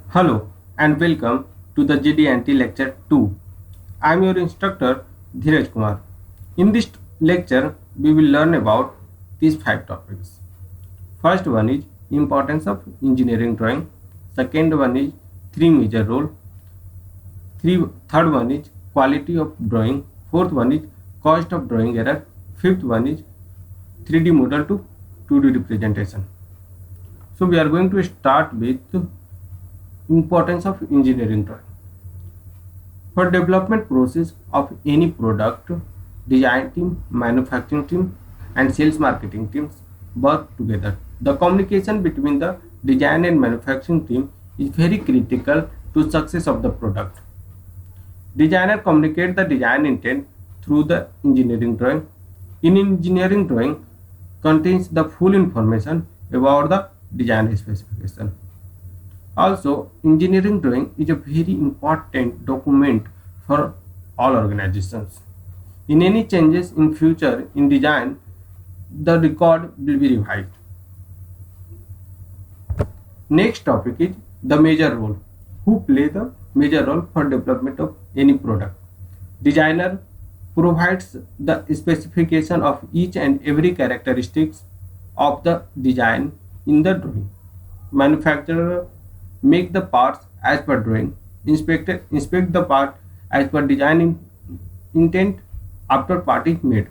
Hello and welcome to the JD&T Lecture 2. I am your instructor Dheeraj Kumar. In this lecture, we will learn about these 5 topics. First one is importance of engineering drawing. Second one is 3 major role. Third one is quality of drawing. Fourth one is cost of drawing error. Fifth one is 3D model to 2D representation. So we are going to start with importance of engineering drawing. For development process of any product, design team, manufacturing team and sales marketing teams work together. The communication between the design and manufacturing team is very critical to success of the product. Designer communicate the design intent through the engineering drawing. In engineering drawing contains the full information about the design specification. Also, engineering drawing is a very important document for all organizations. In any changes in future in design, the record will be revised. Next topic is the major role. Who play the major role for development of any product? Designer provides the specification of each and every characteristics of the design in the drawing. Manufacturer make the parts as per drawing. Inspect the part as per design intent after part is made.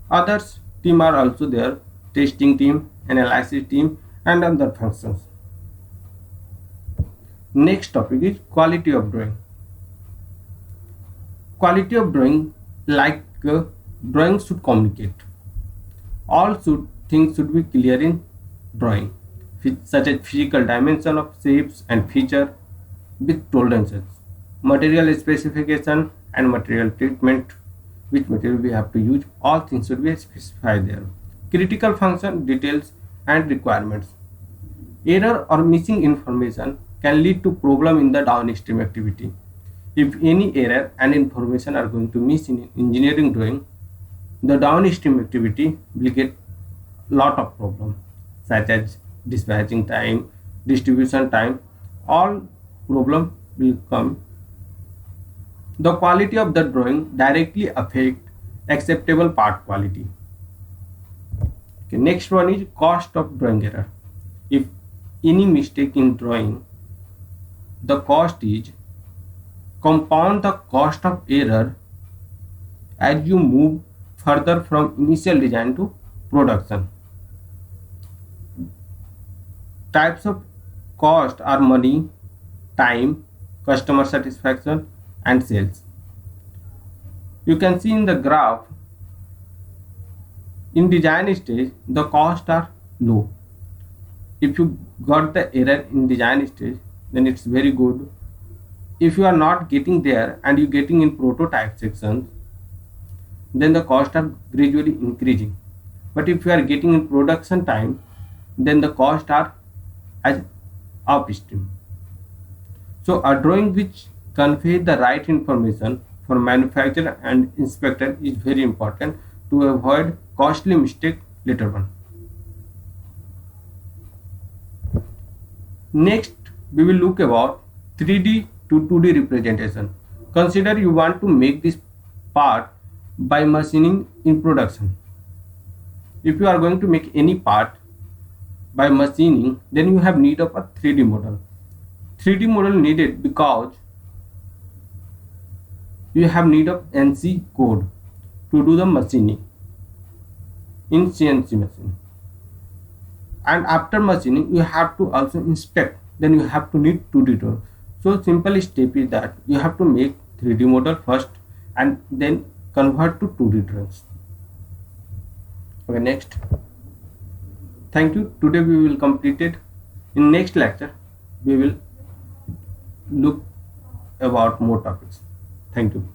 Others team are also there, testing team, analysis team and other functions. Next topic is quality of drawing. Quality of drawing, like drawing should communicate. All things should be clear in drawing, such as physical dimension of shapes and feature with tolerances, material specification and material treatment, which material we have to use, all things should be specified there. Critical function details and requirements. Error or missing information can lead to problem in the downstream activity. If any error and information are going to miss in engineering drawing, the downstream activity will get lot of problem, such as dispatching time, distribution time, all problem will come. The quality of the drawing directly affect acceptable part quality. Okay, next one is cost of drawing error. If any mistake in drawing, the cost is compound the cost of error as you move further from initial design to production. Types of cost are money, time, customer satisfaction and sales. You can see in the graph, in design stage the costs are low. If you got the error in design stage, then it's very good. If you are not getting there and you getting in prototype sections, then the costs are gradually increasing. But if you are getting in production time, then the costs are as upstream. So a drawing which convey the right information for manufacturer and inspector is very important to avoid costly mistake later on. Next, we will look about 3D to 2D representation. Consider you want to make this part by machining in production. If you are going to make any part by machining, then you have need of a 3D model. 3D model needed because you have need of NC code to do the machining in CNC machine. And after machining, you have to also inspect. Then you have to need 2D drawing. So simple step is that you have to make 3D model first and then convert to 2D drawings. Okay, next. Thank you. Today we will complete it. In next lecture, we will look about more topics. Thank you.